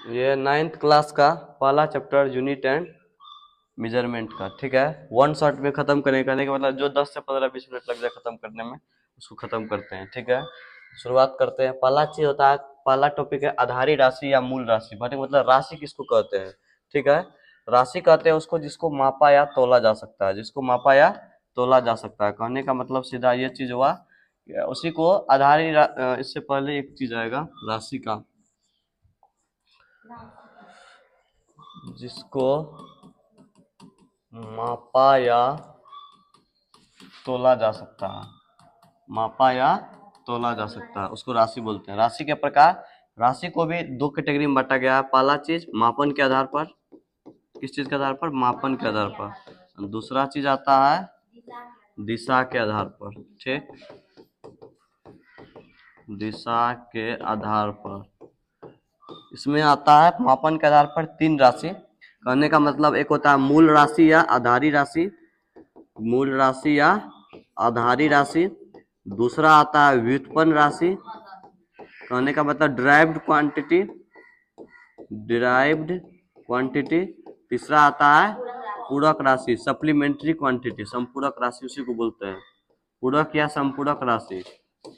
ये 9th class का पहला चैप्टर यूनिट एंड मेजरमेंट का, ठीक है। वन शॉट में खत्म करने का मतलब जो 10 से 15-20 मिनट लग जाए खत्म करने में, उसको खत्म करते हैं, ठीक है। शुरुआत करते हैं। पहला चीज होता है, पहला टॉपिक है आधारी राशि या मूल राशि। मतलब राशि किसको कहते हैं, ठीक है। राशि कहते हैं उसको जिसको मापा या तोला जा सकता है, जिसको मापा या तोला जा सकता है। कहने का मतलब सीधा ये चीज हुआ, उसी को इससे पहले एक चीज आएगा राशि का, जिसको मापा या तोला जा सकता है, मापा या तोला जा सकता है, उसको राशि बोलते हैं। राशि के प्रकार, राशि को भी दो कैटेगरी में बांटा गया है। पहला चीज मापन के आधार पर, किस चीज के आधार पर, मापन के आधार पर। दूसरा चीज आता है दिशा के आधार पर, ठीक, दिशा के आधार पर। इसमें आता है मापन के आधार पर 3 राशि। कहने का मतलब एक होता है मूल राशि या आधारी राशि, मूल राशि या आधारी राशि। दूसरा आता है व्युत्पन्न राशि, कहने का मतलब डिराइव्ड क्वांटिटी, डिराइव्ड क्वांटिटी। तीसरा आता है पूरक राशि, सप्लीमेंट्री क्वांटिटी, संपूरक राशि उसी को बोलते हैं, पूरक या संपूरक राशि,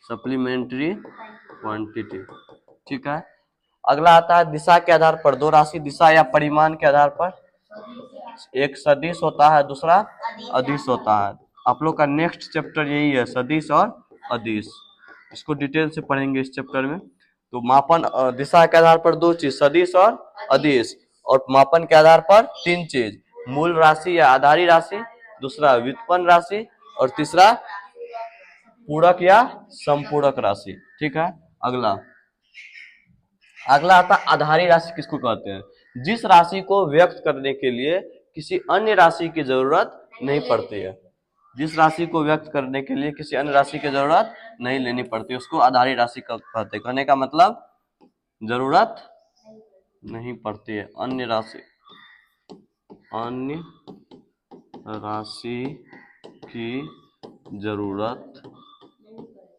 सप्लीमेंट्री क्वांटिटी, ठीक है। अगला आता है दिशा के आधार पर दो राशि, दिशा या परिमाण के आधार पर। एक सदिश होता है, दूसरा अदिश होता है। आप लोग का नेक्स्ट चैप्टर यही है, सदिश और अदिश। इसको डिटेल से पढ़ेंगे इस चैप्टर में। तो मापन दिशा के आधार पर दो चीज, सदिश और अदिश, और मापन के आधार पर 3 चीज, मूल राशि या आधारी राशि, दूसरा व्युत्पन्न राशि, और तीसरा पूरक या संपूरक राशि, ठीक है। अगला अगला आता आधारी राशि किसको कहते हैं, जिस राशि को व्यक्त करने के लिए किसी अन्य राशि की जरूरत नहीं पड़ती है, जिस राशि को व्यक्त करने के लिए किसी अन्य राशि की जरूरत नहीं लेनी पड़ती, उसको आधारी राशि कहते हैं। कहने का मतलब जरूरत नहीं पड़ती है, अन्य राशि, अन्य राशि की जरूरत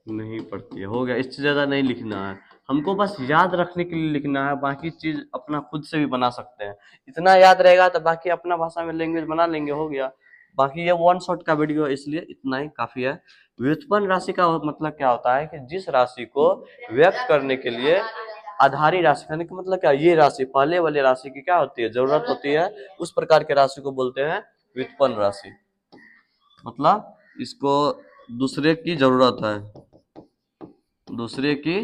नहीं पड़ती है। हो गया, इससे ज्यादा नहीं लिखना है हमको, बस याद रखने के लिए लिखना है। बाकी चीज अपना खुद से भी बना सकते हैं, इतना याद रहेगा तो बाकी अपना भाषा में लैंग्वेज बना लेंगे, हो गया। बाकी ये वन शॉट का वीडियो है, इसलिए इतना ही काफी है। व्युत्पन्न राशि का मतलब क्या होता है कि जिस राशि को व्यक्त करने के लिए आधारी राशि, कहने का मतलब क्या, ये राशि पहले वाले राशि की क्या होती है, जरूरत होती है, उस प्रकार के राशि को बोलते हैं व्युत्पन्न राशि। मतलब इसको दूसरे की जरूरत है, दूसरे की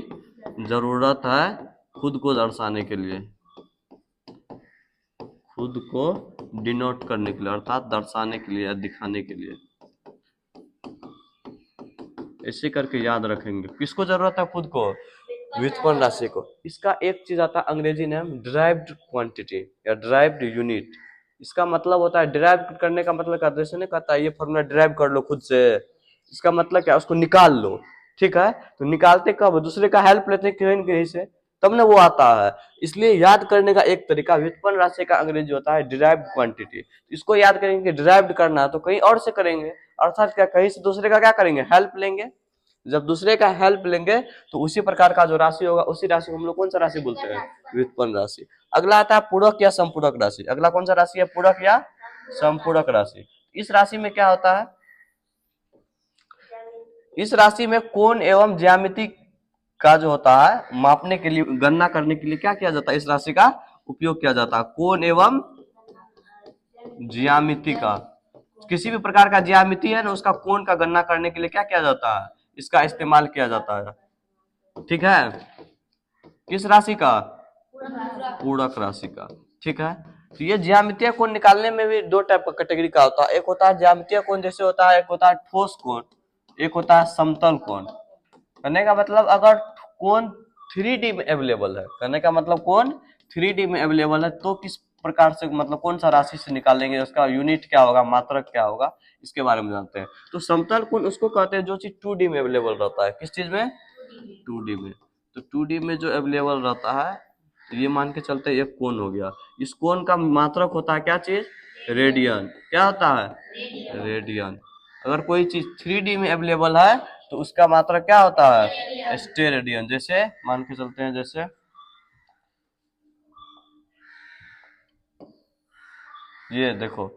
जरूरत है खुद को दर्शाने के लिए, खुद को डिनोट करने के लिए, अर्थात दर्शाने के लिए या दिखाने के लिए। ऐसे करके याद रखेंगे, किसको जरूरत है, खुद को, व्युत्पन्न राशि को। इसका एक चीज आता है अंग्रेजी नाम डिराइव्ड क्वांटिटी या डिराइव्ड यूनिट। इसका मतलब होता है डिराइव करने का मतलब क्या, जैसे नहीं कहता है ये फॉर्मूला डिराइव कर लो खुद से, इसका मतलब क्या, उसको निकाल लो, ठीक है। तो निकालते कब, दूसरे का हेल्प लेते कहीं न कहीं से, तब ना वो आता है। इसलिए याद करने का एक तरीका व्युत्पन्न राशि का अंग्रेजी होता है डिराइव्ड क्वांटिटी। इसको याद करेंगे, डिराइव्ड करना है तो कहीं और से करेंगे, अर्थात क्या, कहीं से दूसरे का क्या करेंगे, हेल्प लेंगे। जब दूसरे का हेल्प लेंगे तो उसी प्रकार का जो राशि होगा, उसी राशि को हम लोग कौन सा राशि बोलते हैं, व्युत्पन्न राशि। अगला आता है पूरक या संपूरक राशि। अगला कौन सा राशि है, पूरक या संपूरक राशि। इस राशि में क्या होता है, इस राशि में कोण एवं ज्यामिति का जो होता है मापने के लिए, गणना करने के लिए क्या किया जाता है, इस राशि का उपयोग किया जाता है, कोण एवं ज्यामिति का। किसी भी प्रकार का ज्यामिति है ना, उसका कोण का गणना करने के लिए क्या किया जाता है, इसका इस्तेमाल किया जाता है, ठीक है। किस राशि का, पूरक राशि का, ठीक है। तो ये ज्यामितीय कोण निकालने में भी दो टाइप का कैटेगरी का होता है, एक होता है ज्यामितीय कोण जैसे होता है, एक होता है ठोस कोण, एक होता है समतल कोण। कहने का मतलब अगर कोण 3D में अवेलेबल है, कहने का मतलब कोण 3D में अवेलेबल है तो किस प्रकार से, मतलब कौन सा राशि से निकालेंगे, उसका यूनिट क्या होगा, मात्रक क्या होगा, इसके बारे में जानते हैं। तो समतल कोण उसको कहते हैं जो चीज 2D में अवेलेबल रहता है, किस चीज में, 2D में। तो 2D में जो अवेलेबल रहता है, तो ये मान के चलते ये कोण हो गया। इस कोण का मात्रक होता है क्या चीज, रेडियन। क्या होता है, रेडियन। अगर कोई चीज 3D में अवेलेबल है तो उसका मात्रक क्या होता है, स्टेरेडियन। जैसे मान के चलते हैं, जैसे ये देखो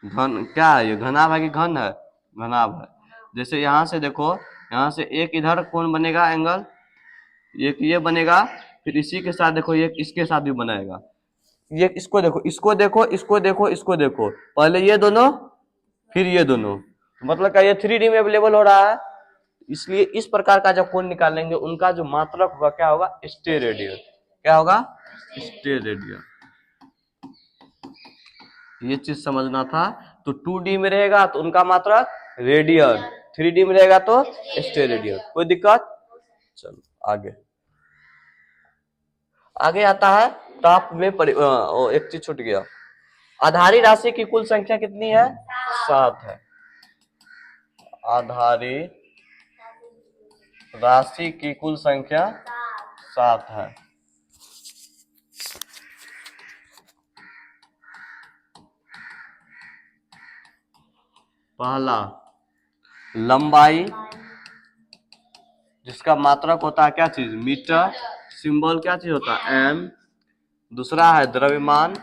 घन क्या है, ये घनाभ है कि घन है, घनाभ है। जैसे यहाँ से देखो, यहाँ से एक इधर कौन बनेगा एंगल, एक ये बनेगा, फिर इसी के साथ देखो एक इसके साथ भी बनाएगा। ये इसको देखो, इसको देखो, इसको देखो, इसको देखो, पहले ये दोनों फिर ये दोनों, मतलब क्या ये 3D में अवेलेबल हो रहा है। इसलिए इस प्रकार का जब कोण निकालेंगे उनका जो मात्रक होगा क्या होगा, स्टेरेडियन। क्या होगा, स्टेरेडियन। ये चीज समझना था। तो 2D में रहेगा तो उनका मात्रक रेडियन, 3D में रहेगा तो स्टेरेडियन। कोई दिक्कत? चलो आगे आगे आता है ताप में एक चीज छूट गया। आधारी राशि की कुल संख्या कितनी है, 7 है। आधारी राशि की कुल संख्या 7 है। पहला लंबाई, जिसका मात्रक होता है क्या चीज, मीटर, सिंबल क्या चीज होता है, एम। दूसरा है द्रव्यमान,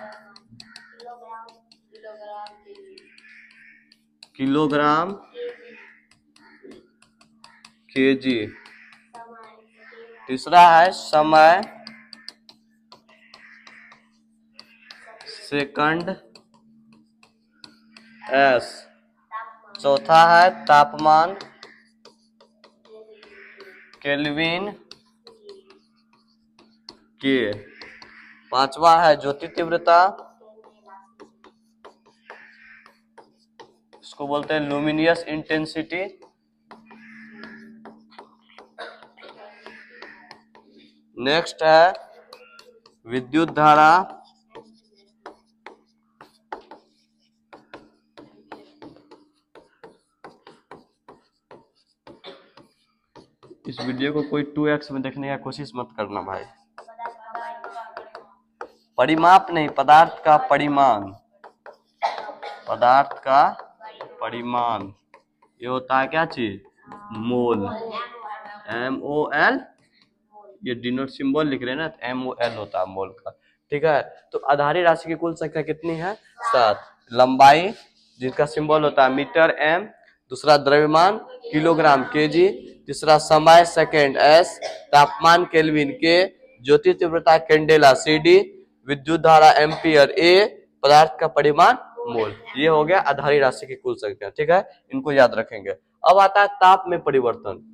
किलोग्राम, केजी। तीसरा है समय, सेकंड, एस। चौथा है तापमान, केल्विन, के। पांचवा है ज्योति तीव्रता, इसको बोलते हैं लुमिनियस इंटेंसिटी। नेक्स्ट है विद्युत धारा, इस वीडियो को कोई 2x में देखने का कोशिश मत करना भाई। परिमाप नहीं, पदार्थ का परिमाण, पदार्थ का परिमाण, ये होता है क्या चीज, मोल, MOL। ये डिनोट सिंबल लिख रहे हैं ना, MOL होता है मोल का। ठीक है, तो आधारी राशि की कुल संख्या कितनी है, 7। लंबाई जिसका सिंबल होता है मीटर, M। दूसरा द्रव्यमान किलोग्राम, केजी। तीसरा समय सेकेंड, S। तापमान केल्विन, K। ज्योति तीव्रता कैंडेला, CD। विद्युत धारा एम्पियर, A। पदार्थ का परिमाण मोल। ये हो गया आधारी राशि की कुल संख्या। ठीक है, इनको याद रखेंगे। अब आता है ताप में परिवर्तन।